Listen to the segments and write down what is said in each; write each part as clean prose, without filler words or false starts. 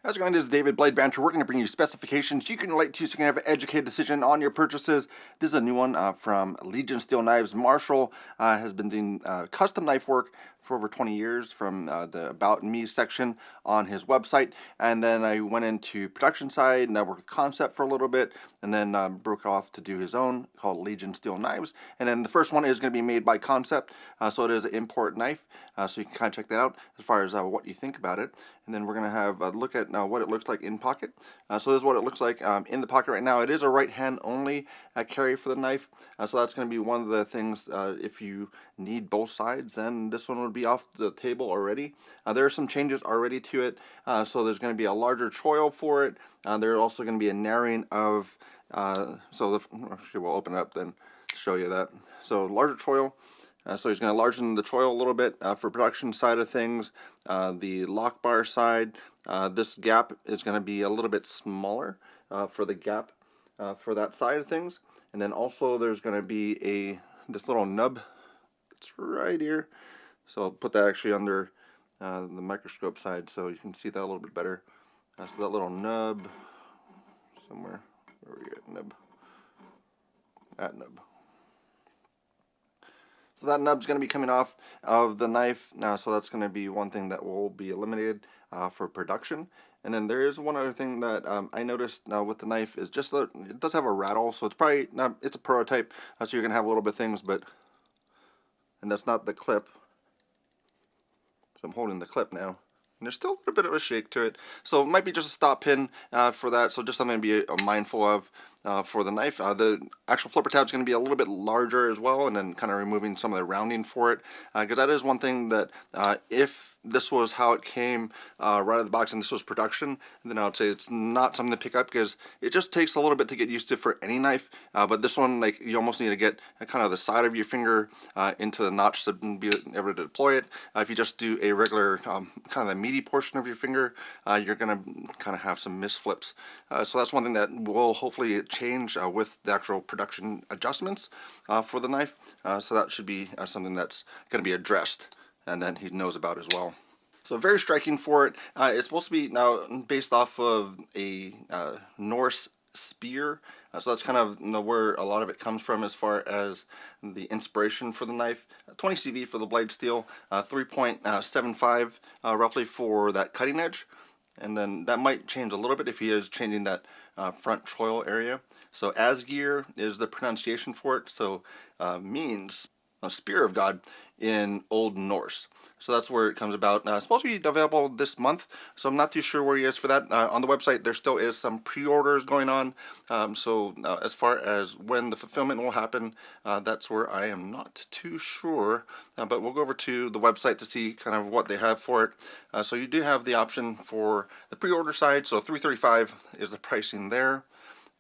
How's it going? This is David Blade Banter. We're going to bring you specifications you can relate to so you can have an educated decision on your purchases. This is a new one from Legion Steel Knives. Marshall has been doing custom knife work for over 20 years from the About Me section on his website. And then I went into production side and I worked with Kansept for a little bit and then broke off to do his own called Legion Steel Knives. And then the first one is going to be made by Kansept. So it is an import knife. So you can kind of check that out as far as what you think about it. And then we're going to have a look at what it looks like in pocket. So this is what it looks like in the pocket right now. It is a right hand only carry for the knife. So that's going to be one of the things if you need both sides, then this one would be off the table already. There are some changes already to it. So there's going to be a larger choil for it. There's also going to be a narrowing of, actually we'll open it up then to show you that. So larger choil. So he's going to largen the choil a little bit for production side of things. The lock bar side, this gap is going to be a little bit smaller for the gap for that side of things. And then also there's going to be this little nub. It's right here. So I'll put that actually under the microscope side so you can see that a little bit better. So that little nub somewhere. Where we get nub? That nub. So that nub's going to be coming off of the knife now, so that's going to be one thing that will be eliminated for production. And then there is one other thing that I noticed with the knife is just that it does have a rattle, so it's probably not, it's a prototype, so you're going to have a little bit of things, and that's not the clip. So I'm holding the clip now. And there's still a little bit of a shake to it. So it might be just a stop pin for that, so just something to be mindful of for the knife. The actual flipper tab is going to be a little bit larger as well, and then kind of removing some of the rounding for it. Because that is one thing that if this was how it came right out of the box and this was production, then I would say it's not something to pick up because it just takes a little bit to get used to for any knife. But this one, like, you almost need to get kind of the side of your finger into the notch to be able to deploy it. If you just do a regular kind of the meaty portion of your finger, you're going to kind of have some misflips. So that's one thing that will hopefully change with the actual production adjustments for the knife. So that should be something that's going to be addressed and then he knows about as well. So very striking for it. It's supposed to be now based off of a Norse spear. So that's kind of where a lot of it comes from as far as the inspiration for the knife. 20 CV for the blade steel, 3.75 roughly for that cutting edge. And then that might change a little bit if he is changing that front choil area. So Asgeir is the pronunciation for it. So means a spear of God in Old Norse. So that's where it comes about. It's supposed to be available this month, so I'm not too sure where he is for that. On the website, there still is some pre-orders going on. So as far as when the fulfillment will happen, that's where I am not too sure. But we'll go over to the website to see kind of what they have for it. So you do have the option for the pre-order side. So $335 is the pricing there.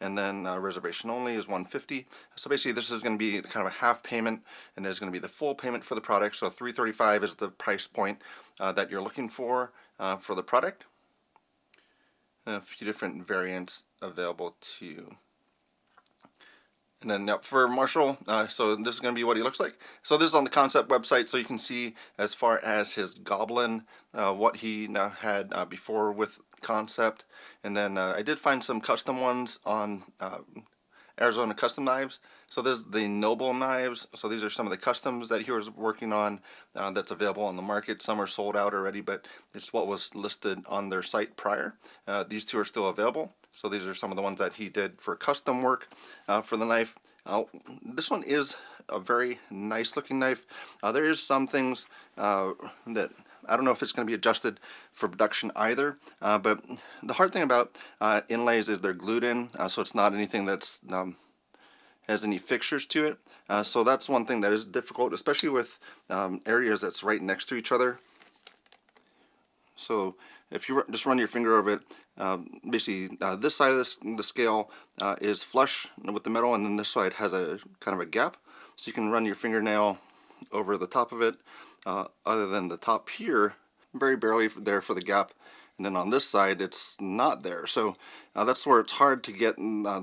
And then reservation only is $150. So basically this is going to be kind of a half payment, and there's going to be the full payment for the product. So $335 is the price point that you're looking for the product. And a few different variants available to you. And then for Marshall, so this is going to be what he looks like. So this is on the Kansept website, so you can see as far as his goblin, what he now had before with Kansept. And then I did find some custom ones on Arizona Custom Knives. So this is the Noble knives. So these are some of the customs that he was working on that's available on the market. Some are sold out already, but it's what was listed on their site prior. These two are still available. So these are some of the ones that he did for custom work for the knife. This one is a very nice looking knife. There is some things that I don't know if it's going to be adjusted for production either, but the hard thing about inlays is they're glued in, so it's not anything that's has any fixtures to it. So that's one thing that is difficult, especially with areas that's right next to each other. So if you just run your finger over it, basically this side of the scale is flush with the metal, and then this side has a kind of a gap. So you can run your fingernail over the top of it. Other than the top here, very barely there for the gap, and then on this side it's not there. So that's where it's hard to get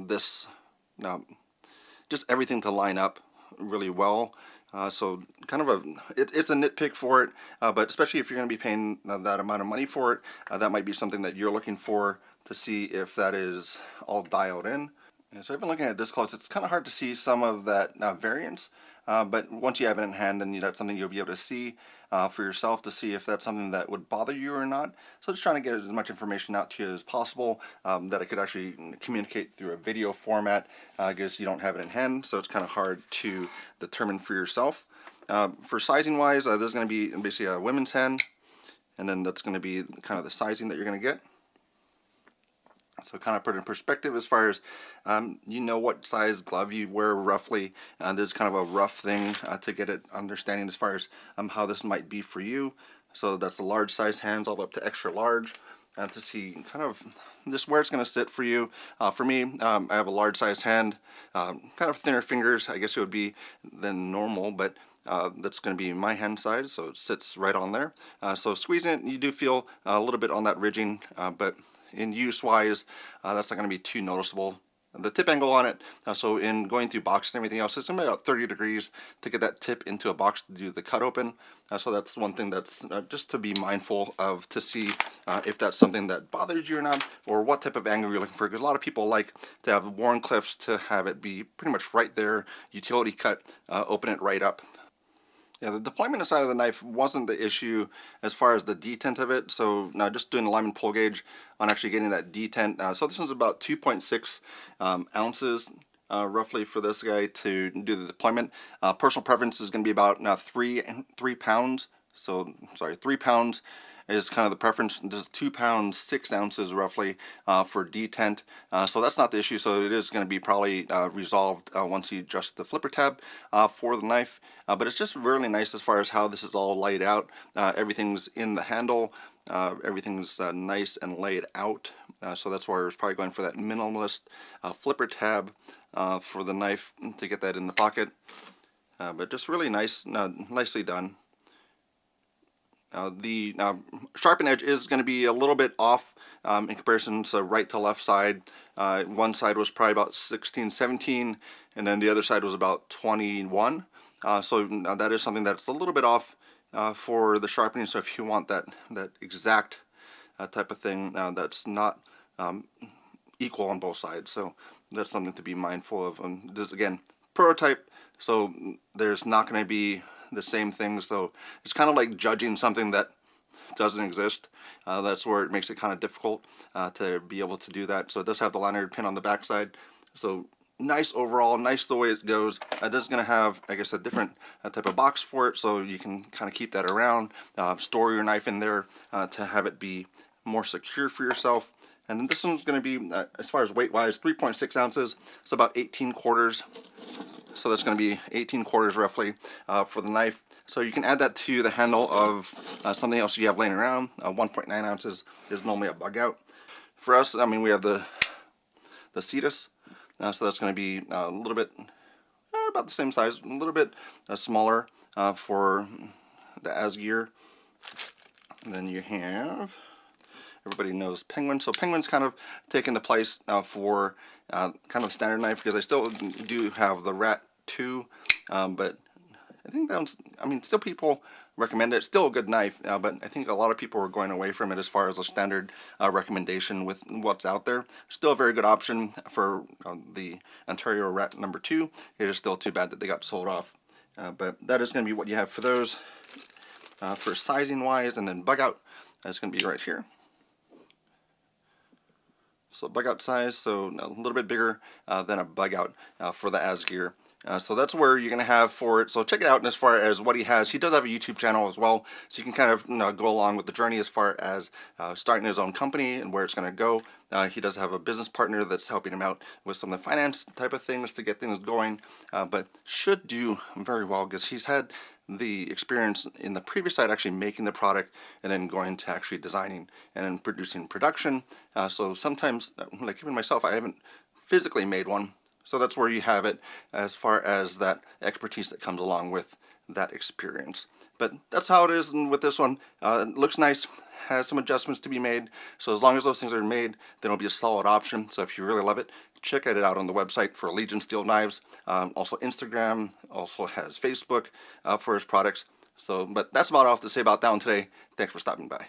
this just everything to line up really well. So kind of it's a nitpick for it, but especially if you're going to be paying that amount of money for it, that might be something that you're looking for to see if that is all dialed in. And so even looking at this close, it's kind of hard to see some of that variance, but once you have it in hand, then that's something you'll be able to see for yourself to see if that's something that would bother you or not. So just trying to get as much information out to you as possible that I could actually communicate through a video format because you don't have it in hand, so it's kind of hard to determine for yourself. For sizing wise, this is going to be basically a women's hand, and then that's going to be kind of the sizing that you're going to get. So kind of put it in perspective as far as you know what size glove you wear roughly. This is kind of a rough thing to get it understanding as far as how this might be for you. So that's the large size hands all the way up to extra large to see kind of just where it's going to sit for you. For me, I have a large size hand, kind of thinner fingers I guess it would be than normal, but that's going to be my hand size, so it sits right on there. So squeezing it, you do feel a little bit on that ridging, but in use wise, that's not going to be too noticeable. The tip angle on it, so in going through box and everything else, it's about 30 degrees to get that tip into a box to do the cut open. So that's one thing that's just to be mindful of to see if that's something that bothers you or not, or what type of angle you're looking for, because a lot of people like to have worn cliffs to have it be pretty much right there, utility cut, open it right up. Yeah, the deployment inside of the knife wasn't the issue as far as the detent of it. So now just doing the alignment pull gauge on actually getting that detent. So this one's about 2.6 ounces roughly for this guy to do the deployment. Personal preference is going to be about 3 pounds. So sorry, 3 pounds is kind of the preference. There's 2 pounds 6 ounces roughly for detent. So that's not the issue. So it is going to be probably resolved once you adjust the flipper tab for the knife. But it's just really nice as far as how this is all laid out. Everything's in the handle. Everything's nice and laid out. So that's why I was probably going for that minimalist flipper tab for the knife to get that in the pocket. But just really nice, nicely done. The sharpen edge is going to be a little bit off in comparison to right to left side. One side was probably about 16, 17, and then the other side was about 21. So that is something that's a little bit off for the sharpening. So if you want that exact type of thing, that's not equal on both sides. So that's something to be mindful of. This again, prototype, so there's not going to be the same thing. So it's kind of like judging something that doesn't exist. That's where it makes it kind of difficult to be able to do that. So it does have the lanyard pin on the back side. So nice overall, nice the way it goes. This is going to have, I guess, a different type of box for it, so you can kind of keep that around, store your knife in there to have it be more secure for yourself. And then this one's going to be, as far as weight wise, 3.6 ounces, so about 18 quarters. So that's going to be 18 quarters roughly for the knife. So you can add that to the handle of something else you have laying around. 1.9 ounces is normally a bug out. For us, I mean, we have the Cetus. So that's going to be a little bit, about the same size, a little bit smaller for the Asgeir. And then you have, everybody knows Penguin. So Penguin's kind of taken the place for kind of the standard knife, because I still do have the Rat 2, but I think that's, I mean, still people recommend it. It's still a good knife, but I think a lot of people are going away from it as far as a standard recommendation with what's out there. Still a very good option for the Ontario Rat number 2. It is still too bad that they got sold off. But that is going to be what you have for those. For sizing wise, and then bug out, that's going to be right here. So bug out size, so a little bit bigger than a bug out for the Asgeir. So that's where you're going to have for it. So check it out. And as far as what he has, he does have a YouTube channel as well. So you can kind of go along with the journey as far as starting his own company and where it's going to go. He does have a business partner that's helping him out with some of the finance type of things to get things going. But should do very well, because he's had the experience in the previous side actually making the product and then going to actually designing and then producing production. So sometimes, like even myself, I haven't physically made one. So that's where you have it as far as that expertise that comes along with that experience. But that's how it is with this one. It looks nice, has some adjustments to be made. So as long as those things are made, then it'll be a solid option. So if you really love it, check it out on the website for Legion Steel Knives. Also Instagram, also has Facebook for his products. So, but that's about all I have to say about that one today. Thanks for stopping by.